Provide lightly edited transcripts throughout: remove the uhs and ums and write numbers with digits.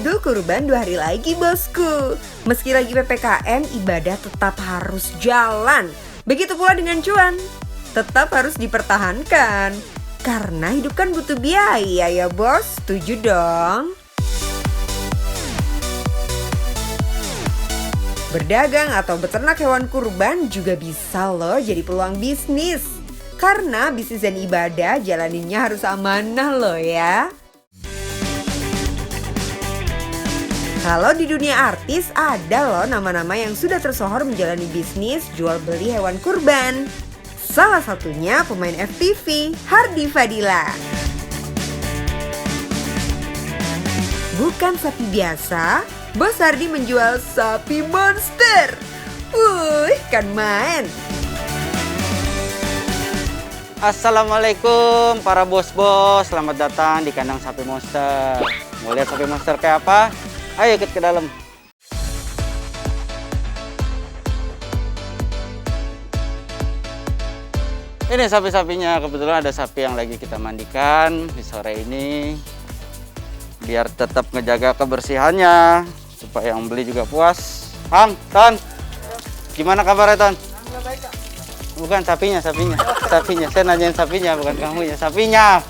Idul Kurban 2 hari lagi bosku. Meski lagi PPKM, ibadah tetap harus jalan. Begitu pula dengan cuan, tetap harus dipertahankan. Karena hidup kan butuh biaya ya bos, setuju dong? Berdagang atau beternak hewan kurban juga bisa loh jadi peluang bisnis. Karena bisnis dan ibadah jalaninnya harus amanah loh ya. Kalau di dunia artis ada loh nama-nama yang sudah tersohor menjalani bisnis jual beli hewan kurban. Salah satunya pemain FTV, Hardy Fadila. Bukan sapi biasa, Bos Hardy menjual sapi monster. Wuih, kan main. Assalamualaikum para bos-bos, selamat datang di kandang sapi monster. Mau lihat sapi monster kayak apa? Ayo ikut ke dalam. Ini sapi-sapinya, kebetulan ada sapi yang lagi kita mandikan di sore ini. Biar tetap ngejaga kebersihannya, supaya yang beli juga puas. Ton, gimana kabarnya Ton? Bukan sapinya. Saya nanyain sapinya, bukan kamu ya, sapinya.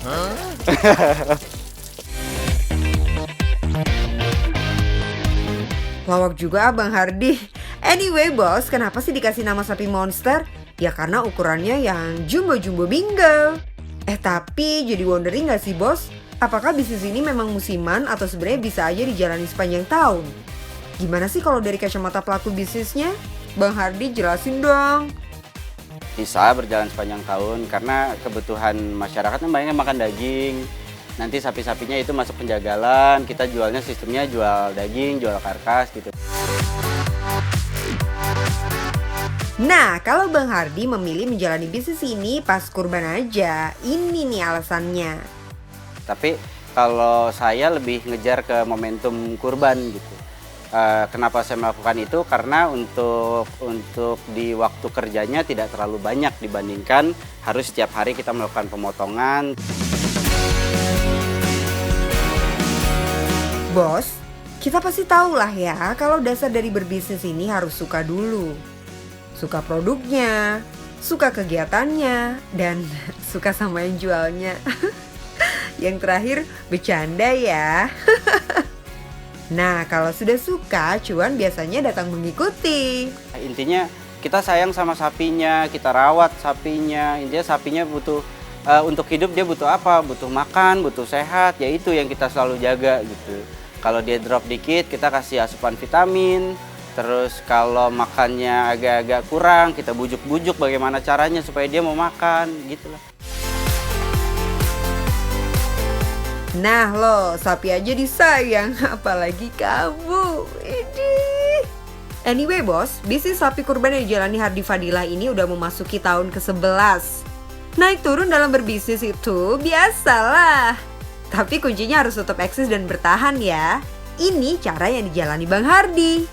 Lawak juga Abang Hardy. Anyway bos, kenapa sih dikasih nama sapi monster? Ya karena ukurannya yang jumbo-jumbo bingo. Tapi jadi wondering gak sih bos? Apakah bisnis ini memang musiman atau sebenarnya bisa aja dijalani sepanjang tahun? Gimana sih kalau dari kacamata pelaku bisnisnya? Bang Hardy jelasin dong. Bisa berjalan sepanjang tahun karena kebutuhan masyarakatnya banyak makan daging. Nanti sapi-sapinya itu masuk penjagalan, kita jualnya sistemnya jual daging, jual karkas gitu. Nah, kalau Bang Hardy memilih menjalani bisnis ini pas kurban aja, ini nih alasannya. Tapi kalau saya lebih ngejar ke momentum kurban gitu. Kenapa saya melakukan itu? Karena untuk di waktu kerjanya tidak terlalu banyak dibandingkan harus setiap hari kita melakukan pemotongan. Bos, kita pasti tahu lah ya kalau dasar dari berbisnis ini harus suka dulu. Suka produknya, suka kegiatannya, dan suka sama yang jualnya. Yang terakhir, bercanda ya. Nah, kalau sudah suka, cuan biasanya datang mengikuti. Intinya kita sayang sama sapinya, kita rawat sapinya. Intinya sapinya butuh, untuk hidup dia butuh apa? Butuh makan, butuh sehat, ya itu yang kita selalu jaga gitu. Kalau dia drop dikit, kita kasih asupan vitamin. Terus kalau makannya agak-agak kurang, kita bujuk-bujuk bagaimana caranya supaya dia mau makan, gitu lah. Nah lo, sapi aja disayang, apalagi kamu. Idih. Anyway bos, bisnis sapi kurban yang dijalani Hardy Fadila ini udah memasuki tahun ke-11. Naik turun dalam berbisnis itu biasalah. Tapi kuncinya harus tetap eksis dan bertahan ya. Ini cara yang dijalani Bang Hardy.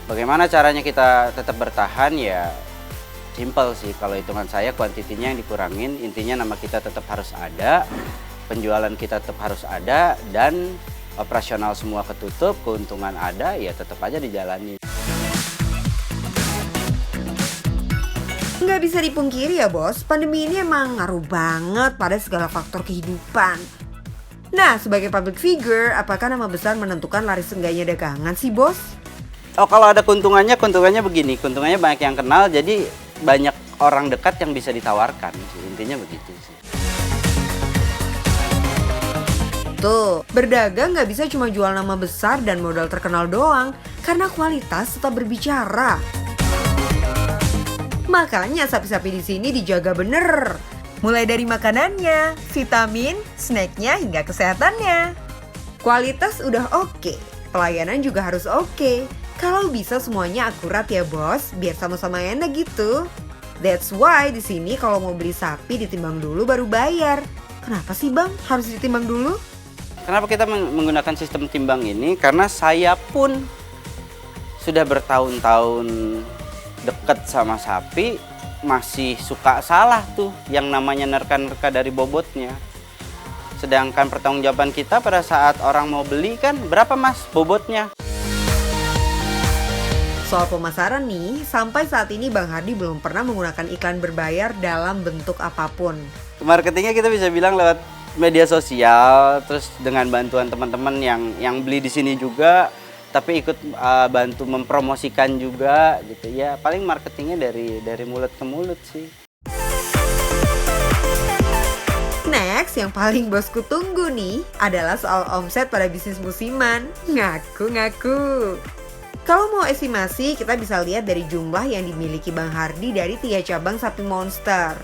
Bagaimana caranya kita tetap bertahan ya? Simple sih, kalau hitungan saya kuantitinya yang dikurangin. Intinya nama kita tetap harus ada, penjualan kita tetap harus ada, dan operasional semua ketutup, keuntungan ada, ya tetap aja dijalani. Nggak bisa dipungkiri ya bos, pandemi ini emang ngaruh banget pada segala faktor kehidupan. Nah, sebagai public figure, apakah nama besar menentukan laris enggaknya dagangan sih bos? Oh, kalau ada keuntungannya begini, keuntungannya banyak yang kenal, jadi banyak orang dekat yang bisa ditawarkan, intinya begitu sih. Tuh, berdagang nggak bisa cuma jual nama besar dan modal terkenal doang, karena kualitas tetap berbicara. Makanya sapi-sapi di sini dijaga bener. Mulai dari makanannya, vitamin, snacknya hingga kesehatannya. Kualitas udah oke, pelayanan juga harus oke. Kalau bisa semuanya akurat ya bos, biar sama-sama enak gitu. That's why di sini kalau mau beli sapi ditimbang dulu baru bayar. Kenapa sih bang harus ditimbang dulu? Kenapa kita menggunakan sistem timbang ini? Karena saya pun sudah bertahun-tahun dekat sama sapi, masih suka salah tuh yang namanya nerka-nerka dari bobotnya. Sedangkan pertanggungjawaban kita pada saat orang mau beli kan berapa mas bobotnya? Soal pemasaran nih, sampai saat ini Bang Hardi belum pernah menggunakan iklan berbayar dalam bentuk apapun. Marketingnya kita bisa bilang lewat media sosial, terus dengan bantuan teman-teman yang beli di sini juga, tapi ikut bantu mempromosikan juga gitu ya. Paling marketingnya dari mulut ke mulut sih. Next, yang paling bosku tunggu nih adalah soal omset pada bisnis musiman. Ngaku-ngaku. Kalau mau estimasi, kita bisa lihat dari jumlah yang dimiliki Bang Hardi dari 3 cabang sapi monster.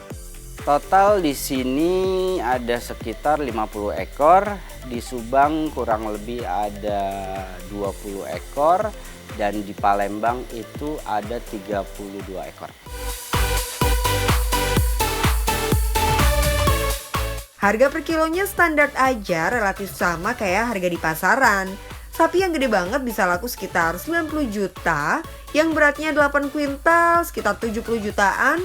Total di sini ada sekitar 50 ekor, di Subang kurang lebih ada 20 ekor, dan di Palembang itu ada 32 ekor. Harga per kilonya standar aja, relatif sama kayak harga di pasaran. Sapi yang gede banget bisa laku sekitar 90 juta, yang beratnya 8 kuintal sekitar 70 jutaan,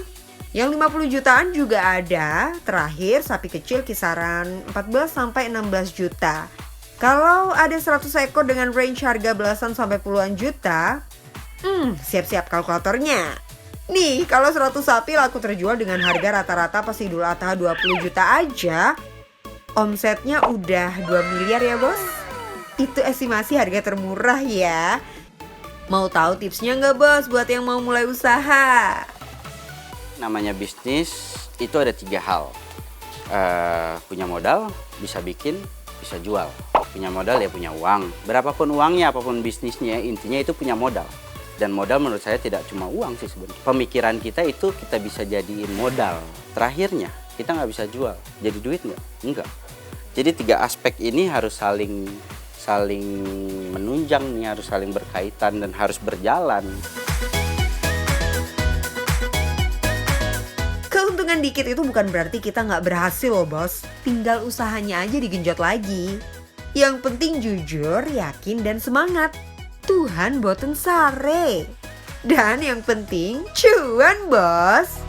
yang 50 jutaan juga ada. Terakhir sapi kecil kisaran 14-16 juta. Kalau ada 100 ekor dengan range harga belasan sampai puluhan juta, siap-siap kalkulatornya. Nih, kalau 100 sapi laku terjual dengan harga rata-rata pas Idul Adha 20 juta aja, omsetnya udah 2 miliar ya bos. Itu estimasi harga termurah ya. Mau tahu tipsnya nggak bos buat yang mau mulai usaha? Namanya bisnis itu ada 3 hal. Punya modal, bisa bikin, bisa jual. Punya modal ya punya uang. Berapapun uangnya, apapun bisnisnya, intinya itu punya modal. Dan modal menurut saya tidak cuma uang sih sebenarnya. Pemikiran kita itu kita bisa jadiin modal. Terakhirnya kita nggak bisa jual. Jadi duit nggak? Enggak. Jadi 3 aspek ini harus saling menunjang nih, harus saling berkaitan dan harus berjalan. Keuntungan dikit itu bukan berarti kita nggak berhasil loh bos. Tinggal usahanya aja digenjot lagi. Yang penting jujur, yakin, dan semangat. Tuhan boten sare. Dan yang penting cuan bos.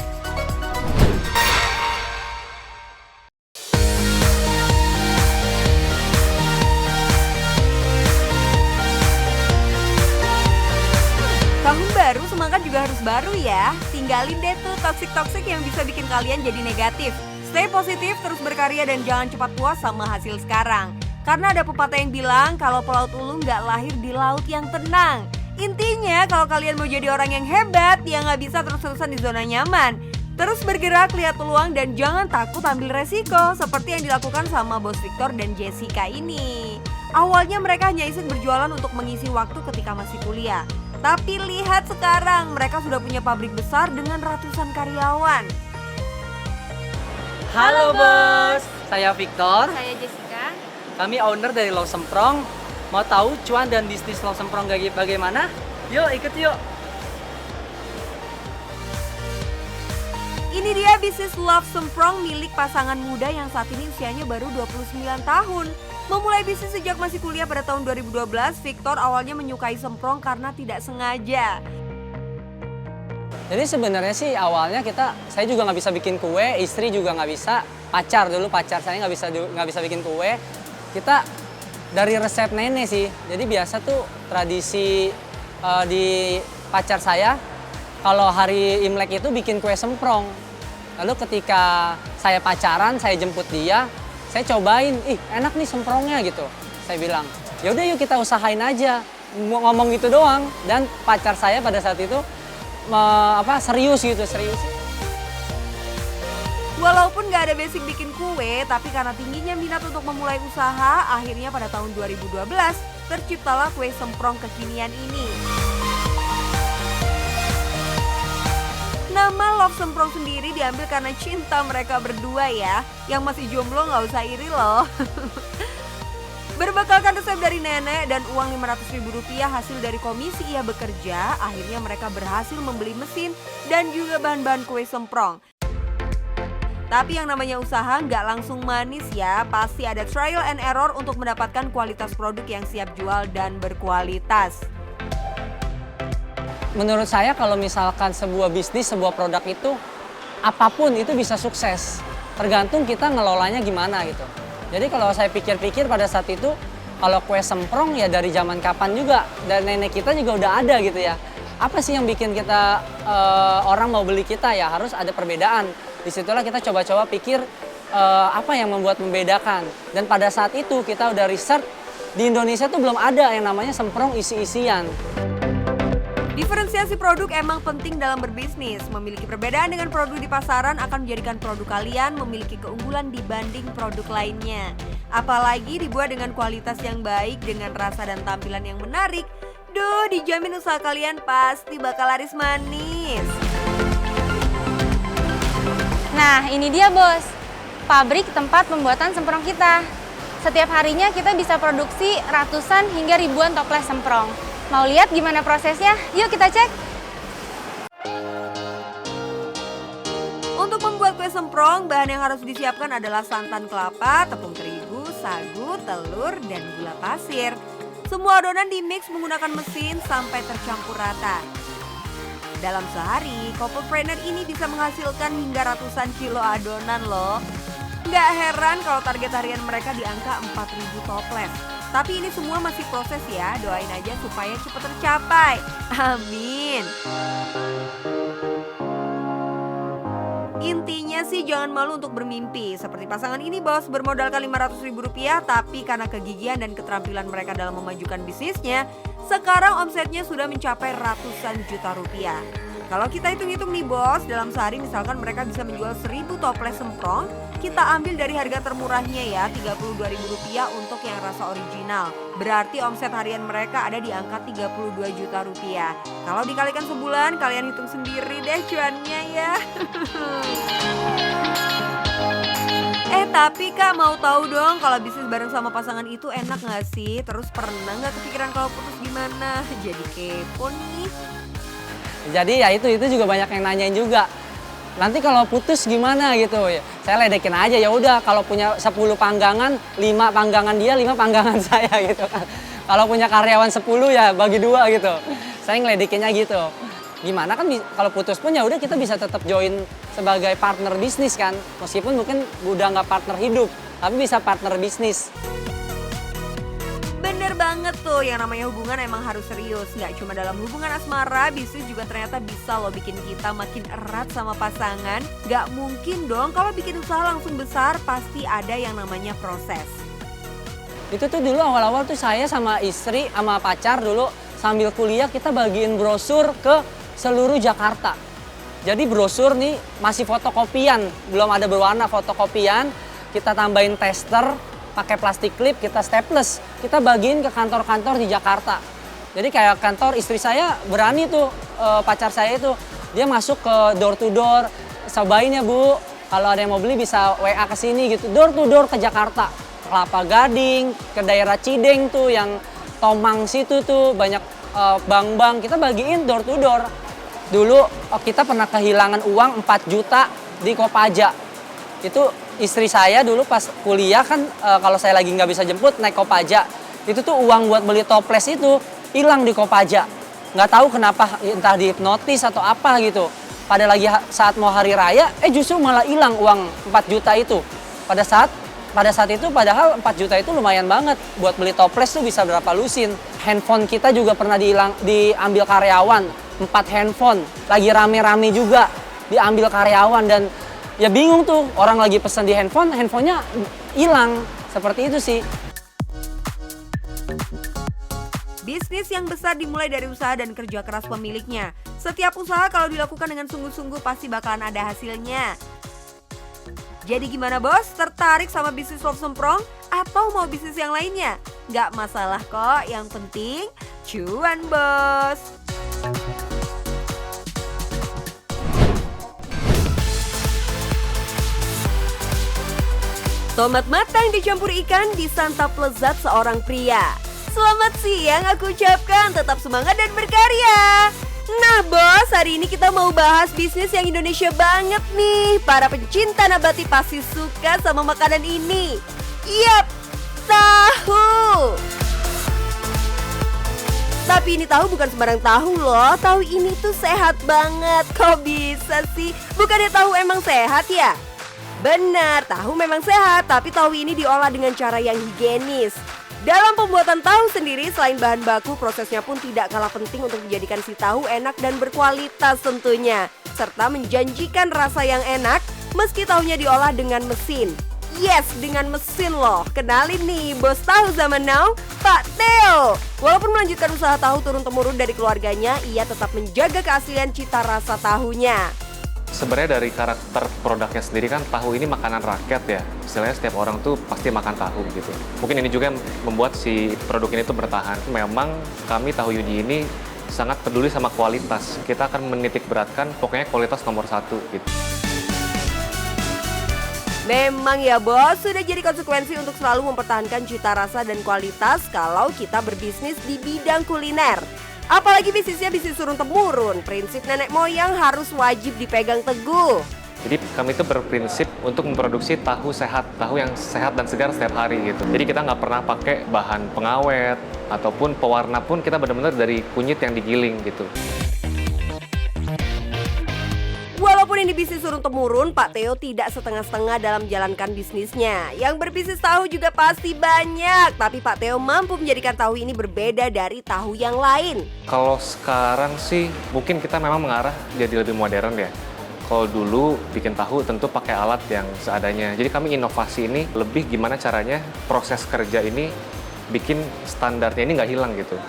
Tahun baru semangat juga harus baru ya. Tinggalin deh tuh toksik-toksik yang bisa bikin kalian jadi negatif. Stay positif, terus berkarya dan jangan cepat puas sama hasil sekarang. Karena ada pepatah yang bilang kalau pelaut ulu nggak lahir di laut yang tenang. Intinya kalau kalian mau jadi orang yang hebat, ya nggak bisa terus-terusan di zona nyaman. Terus bergerak, lihat peluang, dan jangan takut ambil resiko. Seperti yang dilakukan sama Bos Victor dan Jessica ini. Awalnya mereka hanya iseng berjualan untuk mengisi waktu ketika masih kuliah. Tapi lihat sekarang, mereka sudah punya pabrik besar dengan ratusan karyawan. Halo bos, saya Victor. Saya Jessica. Kami owner dari Love Semprong. Mau tahu cuan dan bisnis Love Semprong bagaimana? Yuk ikut yuk. Ini dia bisnis Love Semprong milik pasangan muda yang saat ini usianya baru 29 tahun. Memulai bisnis sejak masih kuliah pada tahun 2012, Victor awalnya menyukai semprong karena tidak sengaja. Jadi sebenarnya sih awalnya saya juga nggak bisa bikin kue, istri juga nggak bisa, pacar saya nggak bisa bikin kue. Kita dari resep nenek sih. Jadi biasa tuh tradisi di pacar saya kalau hari Imlek itu bikin kue semprong. Lalu ketika saya pacaran, saya jemput dia, saya cobain, enak nih semprongnya gitu. Saya bilang, ya udah yuk kita usahain aja. Ngomong gitu doang. Dan pacar saya pada saat itu serius. Walaupun gak ada basic bikin kue, tapi karena tingginya minat untuk memulai usaha, akhirnya pada tahun 2012 terciptalah kue semprong kekinian ini. Nama Love Semprong sendiri diambil karena cinta mereka berdua ya. Yang masih jomblo gak usah iri loh. Berbekalkan resep dari nenek dan uang Rp500.000 hasil dari komisi ia bekerja, akhirnya mereka berhasil membeli mesin dan juga bahan-bahan kue semprong. Tapi yang namanya usaha nggak langsung manis ya, pasti ada trial and error untuk mendapatkan kualitas produk yang siap jual dan berkualitas. Menurut saya kalau misalkan sebuah bisnis, sebuah produk itu, apapun itu bisa sukses. Tergantung kita ngelolanya gimana gitu. Jadi kalau saya pikir-pikir pada saat itu, kalau kue semprong ya dari zaman kapan juga, dan nenek kita juga udah ada gitu ya. Apa sih yang bikin kita orang mau beli kita ya, harus ada perbedaan. Disitulah kita coba-coba pikir apa yang membedakan. Dan pada saat itu kita udah riset, di Indonesia tuh belum ada yang namanya semprong isi-isian. Diferensiasi produk emang penting dalam berbisnis. Memiliki perbedaan dengan produk di pasaran akan menjadikan produk kalian memiliki keunggulan dibanding produk lainnya. Apalagi dibuat dengan kualitas yang baik, dengan rasa dan tampilan yang menarik. Duh, dijamin usaha kalian pasti bakal laris manis. Nah, ini dia bos, pabrik tempat pembuatan semprong kita. Setiap harinya kita bisa produksi ratusan hingga ribuan toples semprong. Mau lihat gimana prosesnya? Yuk kita cek. Untuk membuat kue semprong, bahan yang harus disiapkan adalah santan kelapa, tepung terigu, sagu, telur, dan gula pasir. Semua adonan dimix menggunakan mesin sampai tercampur rata. Dalam sehari, couple-planner ini bisa menghasilkan hingga ratusan kilo adonan loh. Nggak heran kalau target harian mereka di angka 4.000 toples. Tapi ini semua masih proses ya, doain aja supaya cepat tercapai. Amin. Intinya sih jangan malu untuk bermimpi. Seperti pasangan ini bos, bermodalkan Rp500.000 tapi karena kegigihan dan keterampilan mereka dalam memajukan bisnisnya, sekarang omsetnya sudah mencapai ratusan juta rupiah. Kalau kita hitung-hitung nih bos, dalam sehari misalkan mereka bisa menjual 1.000 toples semprong, kita ambil dari harga termurahnya ya, Rp32.000 untuk yang rasa original. Berarti omset harian mereka ada di angka Rp32 juta. Kalau dikalikan sebulan, kalian hitung sendiri deh cuannya ya. Tapi Kak mau tahu dong kalau bisnis bareng sama pasangan itu enak gak sih? Terus pernah gak kepikiran kalau putus gimana? Jadi kepo nih. Jadi ya itu juga banyak yang nanyain juga. Nanti kalau putus gimana gitu ya. Saya ledekin aja, ya udah kalau punya 10 panggangan, 5 panggangan dia, 5 panggangan saya gitu kan. Kalau punya karyawan 10 ya bagi 2 gitu. Saya ngeledekinnya gitu. Gimana kan kalau putus pun ya udah kita bisa tetap join sebagai partner bisnis kan. Meskipun mungkin udah nggak partner hidup, tapi bisa partner bisnis. Bener banget tuh, yang namanya hubungan emang harus serius. Gak cuma dalam hubungan asmara, bisnis juga ternyata bisa loh bikin kita makin erat sama pasangan. Gak mungkin dong kalau bikin usaha langsung besar, pasti ada yang namanya proses. Itu tuh dulu awal-awal tuh saya sama istri, sama pacar dulu sambil kuliah kita bagiin brosur ke seluruh Jakarta. Jadi brosur nih masih fotokopian, belum ada berwarna, fotokopian. Kita tambahin tester, pakai plastik klip, kita staples, kita bagiin ke kantor-kantor di Jakarta. Jadi kayak kantor istri saya berani tuh, pacar saya itu, dia masuk ke door to door, cobain ya Bu, kalau ada yang mau beli bisa WA ke sini gitu, door to door ke Jakarta, Kelapa Gading, ke daerah Cideng tuh, yang Tomang situ tuh banyak bank-bank, kita bagiin door to door. Dulu kita pernah kehilangan uang 4 juta di Kopaja. Itu istri saya dulu pas kuliah kan kalau saya lagi nggak bisa jemput naik Kopaja. Itu tuh uang buat beli toples itu hilang di Kopaja. Nggak tahu kenapa, entah dihipnotis atau apa gitu. Pada lagi saat mau hari raya, justru malah hilang uang 4 juta itu. Pada saat itu padahal 4 juta itu lumayan banget. Buat beli toples tuh bisa berapa lusin. Handphone kita juga pernah diambil karyawan. 4 handphone, lagi rame-rame juga diambil karyawan, dan ya bingung tuh, orang lagi pesan di handphonenya hilang. Seperti itu sih. Bisnis yang besar dimulai dari usaha dan kerja keras pemiliknya. Setiap usaha kalau dilakukan dengan sungguh-sungguh pasti bakalan ada hasilnya. Jadi gimana bos? Tertarik sama bisnis love semprong? Atau mau bisnis yang lainnya? Gak masalah kok, yang penting cuan bos. Tomat matang dicampur ikan disantap lezat seorang pria. Selamat siang aku ucapkan, tetap semangat dan berkarya. Nah bos, hari ini kita mau bahas bisnis yang Indonesia banget nih. Para pencinta nabati pasti suka sama makanan ini. Yap, tahu. Tapi ini tahu bukan sembarang tahu loh. Tahu ini tuh sehat banget. Kok bisa sih? Bukannya tahu emang sehat ya? Benar, tahu memang sehat, tapi tahu ini diolah dengan cara yang higienis. Dalam pembuatan tahu sendiri, selain bahan baku, prosesnya pun tidak kalah penting untuk menjadikan si tahu enak dan berkualitas tentunya. Serta menjanjikan rasa yang enak, meski tahunya diolah dengan mesin. Yes, dengan mesin loh. Kenalin nih, bos tahu zaman now, Pak Theo. Walaupun melanjutkan usaha tahu turun-temurun dari keluarganya, ia tetap menjaga keaslian cita rasa tahunya. Sebenarnya dari karakter produknya sendiri kan tahu ini makanan rakyat ya. Istilahnya setiap orang tuh pasti makan tahu gitu. Mungkin ini juga yang membuat si produk ini tuh bertahan. Memang kami Tahu Yuji ini sangat peduli sama kualitas. Kita akan menitik beratkan pokoknya kualitas nomor 1 gitu. Memang ya bos, sudah jadi konsekuensi untuk selalu mempertahankan cita rasa dan kualitas kalau kita berbisnis di bidang kuliner. Apalagi bisnisnya bisnis turun-temurun, prinsip nenek moyang harus wajib dipegang teguh. Jadi kami itu berprinsip untuk memproduksi tahu sehat, tahu yang sehat dan segar setiap hari gitu. Jadi kita nggak pernah pakai bahan pengawet ataupun pewarna pun kita benar-benar dari kunyit yang digiling gitu. Walaupun ini bisnis turun-temurun, Pak Theo tidak setengah-setengah dalam menjalankan bisnisnya. Yang berbisnis tahu juga pasti banyak, tapi Pak Theo mampu menjadikan tahu ini berbeda dari tahu yang lain. Kalau sekarang sih mungkin kita memang mengarah jadi lebih modern ya. Kalau dulu bikin tahu tentu pakai alat yang seadanya. Jadi kami inovasi ini lebih gimana caranya proses kerja ini bikin standarnya ini nggak hilang gitu.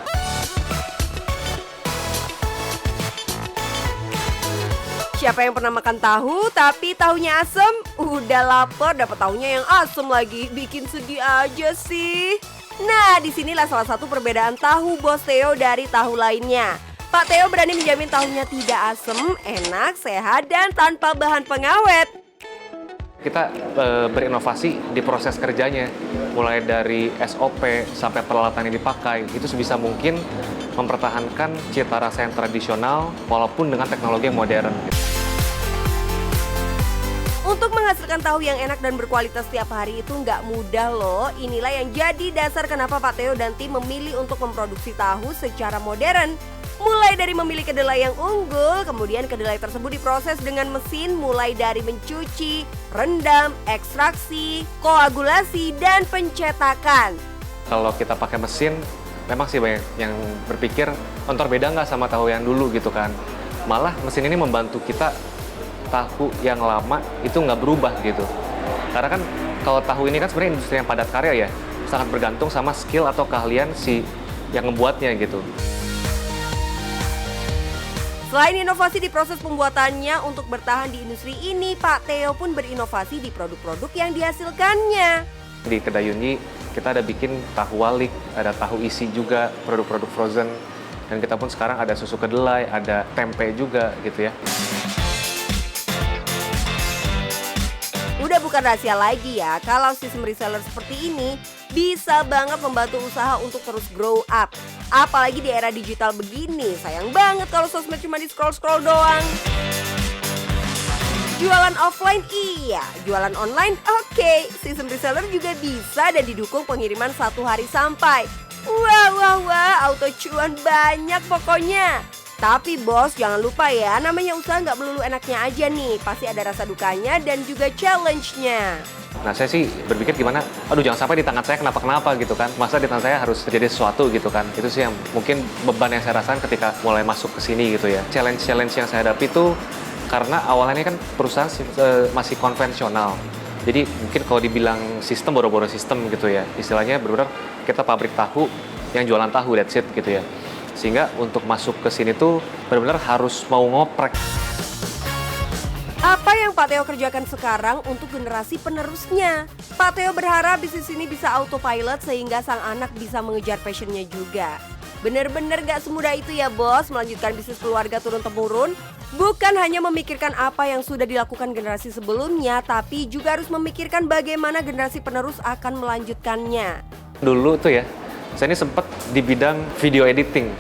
Siapa yang pernah makan tahu tapi tahunya asem? Udah lapar dapat tahunya yang asem lagi, bikin sedih aja sih. Nah, disinilah salah satu perbedaan tahu Bos Theo dari tahu lainnya. Pak Theo berani menjamin tahunya tidak asem, enak, sehat, dan tanpa bahan pengawet. Kita berinovasi di proses kerjanya, mulai dari SOP sampai peralatan yang dipakai, itu sebisa mungkin mempertahankan cita rasa yang tradisional walaupun dengan teknologi yang modern. Untuk menghasilkan tahu yang enak dan berkualitas setiap hari itu nggak mudah loh. Inilah yang jadi dasar kenapa Pak Theo dan tim memilih untuk memproduksi tahu secara modern. Mulai dari memilih kedelai yang unggul, kemudian kedelai tersebut diproses dengan mesin mulai dari mencuci, rendam, ekstraksi, koagulasi, dan pencetakan. Kalau kita pakai mesin, memang sih banyak yang berpikir, ntar beda nggak sama tahu yang dulu gitu kan. Malah mesin ini membantu kita tahu yang lama itu nggak berubah gitu. Karena kan kalau tahu ini kan sebenarnya industri yang padat karya ya, sangat bergantung sama skill atau keahlian si yang membuatnya gitu. Selain inovasi di proses pembuatannya untuk bertahan di industri ini, Pak Theo pun berinovasi di produk-produk yang dihasilkannya. Di kedai Yuni kita ada bikin tahu walik, ada tahu isi juga, produk-produk frozen. Dan kita pun sekarang ada susu kedelai, ada tempe juga gitu ya. Udah bukan rahasia lagi ya, kalau sistem reseller seperti ini bisa banget membantu usaha untuk terus grow up. Apalagi di era digital begini, sayang banget kalau sosmed cuma di scroll-scroll doang. Jualan offline iya, jualan online oke. Sistem reseller juga bisa dan didukung pengiriman 1 hari sampai. Wah, auto cuan banyak pokoknya. Tapi bos jangan lupa ya, namanya usaha nggak melulu enaknya aja nih. Pasti ada rasa dukanya dan juga challenge-nya. Nah saya sih berpikir gimana, aduh jangan sampai di tangan saya kenapa-kenapa gitu kan. Masa di tangan saya harus terjadi sesuatu gitu kan. Itu sih yang mungkin beban yang saya rasakan ketika mulai masuk ke sini gitu ya. Challenge yang saya hadapi itu karena awalnya kan perusahaan masih konvensional. Jadi mungkin kalau dibilang sistem, boro-boro sistem gitu ya. Istilahnya benar-benar kita pabrik tahu yang jualan tahu, that's it gitu ya. Sehingga untuk masuk ke sini tuh benar-benar harus mau ngoprek. Apa yang Pak Theo kerjakan sekarang untuk generasi penerusnya? Pak Theo berharap bisnis ini bisa autopilot sehingga sang anak bisa mengejar passionnya juga. Bener-bener gak semudah itu ya bos melanjutkan bisnis keluarga turun-temurun. Bukan hanya memikirkan apa yang sudah dilakukan generasi sebelumnya, tapi juga harus memikirkan bagaimana generasi penerus akan melanjutkannya. Dulu tuh ya, saya ini sempat di bidang video editing.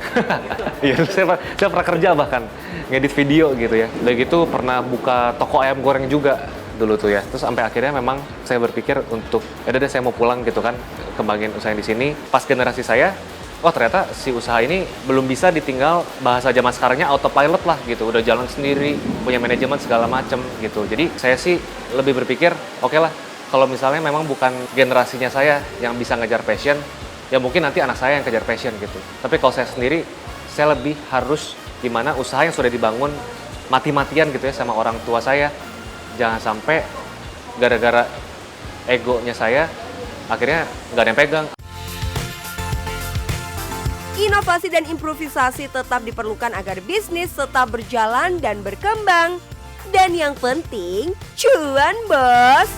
Ya, saya pernah kerja bahkan ngedit video gitu ya. Udah gitu pernah buka toko ayam goreng juga dulu tuh ya. Terus sampai akhirnya memang saya berpikir untuk, ya udah deh saya mau pulang gitu kan, kembangin usaha di sini. Pas generasi saya oh ternyata si usaha ini belum bisa ditinggal, bahasa zaman sekarangnya autopilot lah gitu, udah jalan sendiri, punya manajemen segala macem gitu. Jadi saya sih lebih berpikir, oke lah, kalau misalnya memang bukan generasinya saya yang bisa ngejar passion, ya mungkin nanti anak saya yang kejar passion gitu. Tapi kalau saya sendiri, saya lebih harus gimana usaha yang sudah dibangun mati-matian gitu ya sama orang tua saya. Jangan sampai gara-gara egonya saya, akhirnya nggak ada yang pegang. Inovasi dan improvisasi tetap diperlukan agar bisnis tetap berjalan dan berkembang. Dan yang penting, cuan bos!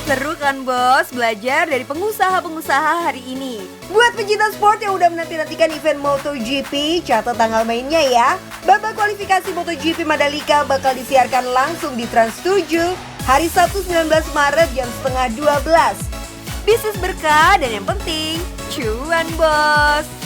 Seru kan bos belajar dari pengusaha-pengusaha hari ini? Buat pecinta sport yang udah menanti-nantikan event MotoGP, catat tanggal mainnya ya. Babak kualifikasi MotoGP Mandalika bakal disiarkan langsung di Trans 7 hari Sabtu 19 Maret jam setengah 12. Bisnis berkah dan yang penting, cuan bos!